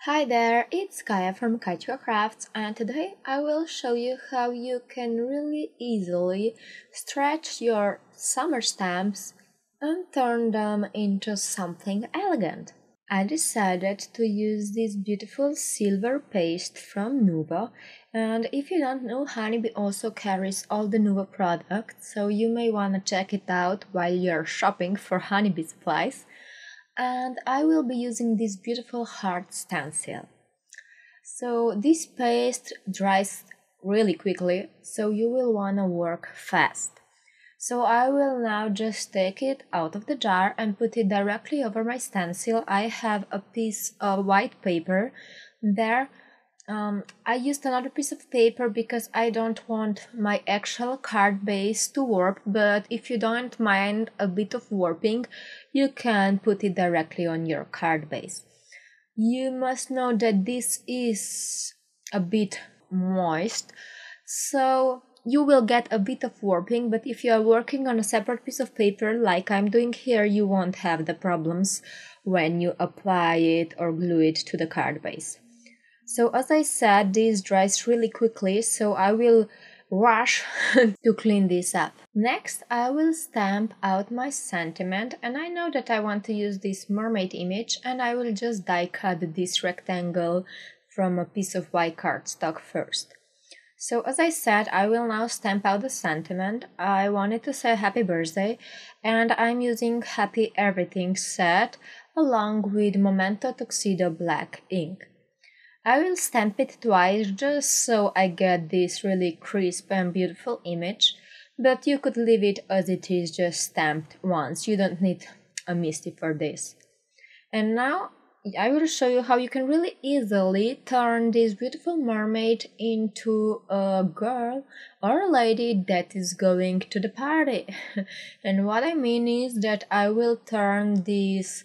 Hi there, it's Kaya from Kaichua Crafts, and today I will show you how you can really easily stretch your summer stamps and turn them into something elegant. I decided to use this beautiful silver paste from Nuvo, and if you don't know, Honeybee also carries all the Nuvo products, so you may want to check it out while you're shopping for Honeybee supplies. And I will be using this beautiful heart stencil. So this paste dries really quickly, so you will want to work fast. So I will now just take it out of the jar and put it directly over my stencil. I have a piece of white paper there. I used another piece of paper because I don't want my actual card base to warp, but if you don't mind a bit of warping, you can put it directly on your card base. You must know that this is a bit moist, so you will get a bit of warping, but if you are working on a separate piece of paper like I'm doing here, you won't have the problems when you apply it or glue it to the card base. So as I said, this dries really quickly, so I will rush to clean this up. Next, I will stamp out my sentiment, and I know that I want to use this mermaid image, and I will just die cut this rectangle from a piece of white cardstock first. So as I said, I will now stamp out the sentiment. I wanted to say happy birthday, and I'm using Happy Everything set along with Memento Tuxedo black ink. I will stamp it twice just so I get this really crisp and beautiful image, but you could leave it as it is just stamped once, you don't need a Misty for this. And now I will show you how you can really easily turn this beautiful mermaid into a girl or a lady that is going to the party. And what I mean is that I will turn this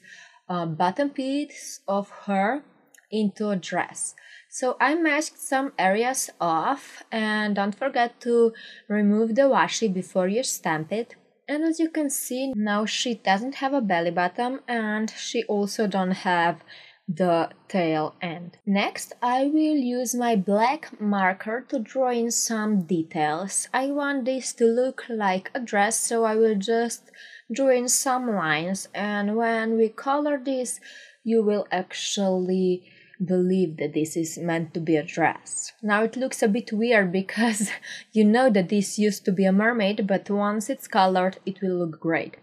bottom piece of her into a dress. So I masked some areas off, and don't forget to remove the washi before you stamp it. And as you can see, now she doesn't have a belly button and she also don't have the tail end. Next, I will use my black marker to draw in some details. I want this to look like a dress, so I will just draw in some lines, and when we color this, you will actually believe that this is meant to be a dress. Now it looks a bit weird because you know that this used to be a mermaid, but once it's colored it will look great.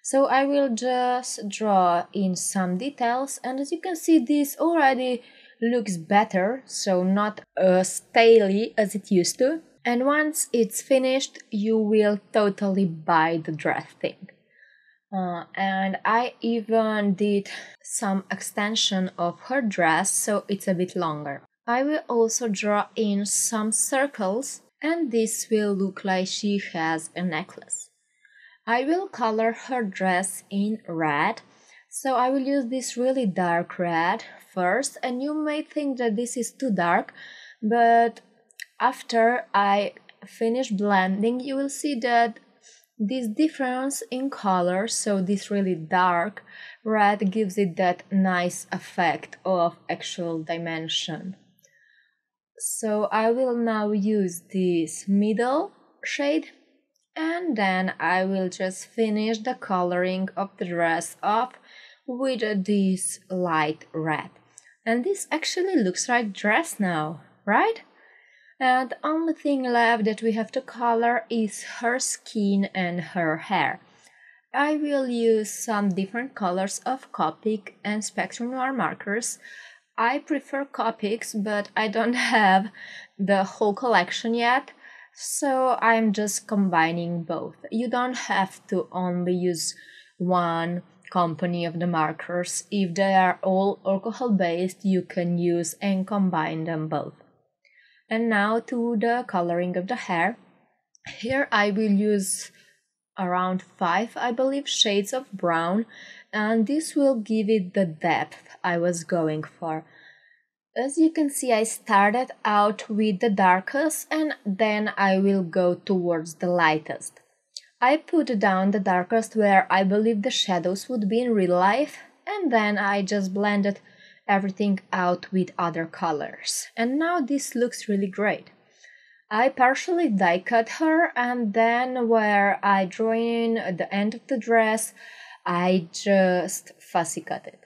So I will just draw in some details, and as you can see, this already looks better, so not as taily as it used to. And once it's finished, you will totally buy the dress thing. And I even did some extension of her dress, so it's a bit longer. I will also draw in some circles, and this will look like she has a necklace. I will color her dress in red, so I will use this really dark red first, and you may think that this is too dark, but after I finish blending, you will see that this difference in color, so this really dark red, gives it that nice effect of actual dimension. So I will now use this middle shade, and then I will just finish the coloring of the dress up with this light red. And this actually looks like dress now, right? And the only thing left that we have to color is her skin and her hair. I will use some different colors of Copic and Spectrum Noir markers. I prefer Copics, but I don't have the whole collection yet, so I'm just combining both. You don't have to only use one company of the markers. If they are all alcohol based, you can use and combine them both. And now to the coloring of the hair. Here I will use around 5, I believe, shades of brown, and this will give it the depth I was going for. As you can see, I started out with the darkest, and then I will go towards the lightest. I put down the darkest where I believe the shadows would be in real life, and then I just blended everything out with other colors. And now this looks really great. I partially die cut her, and then where I draw in the end of the dress, I just fussy cut it.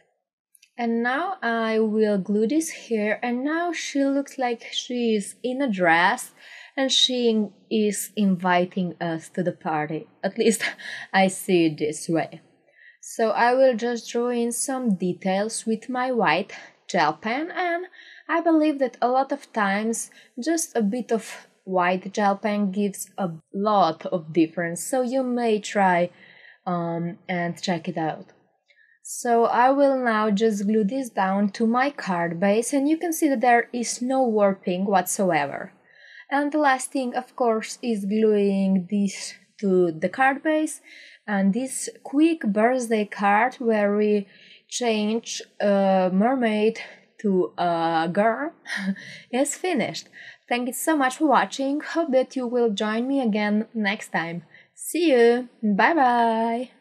And now I will glue this here, and now she looks like she is in a dress and she is inviting us to the party. At least I see it this way. So I will just draw in some details with my white gel pen, and I believe that a lot of times just a bit of white gel pen gives a lot of difference, so you may try and check it out. So I will now just glue this down to my card base, and you can see that there is no warping whatsoever. And the last thing, of course, is gluing this to the card base, and this quick birthday card where we change a mermaid to a girl is finished. Thank you so much for watching. Hope that you will join me again next time. See you. Bye bye.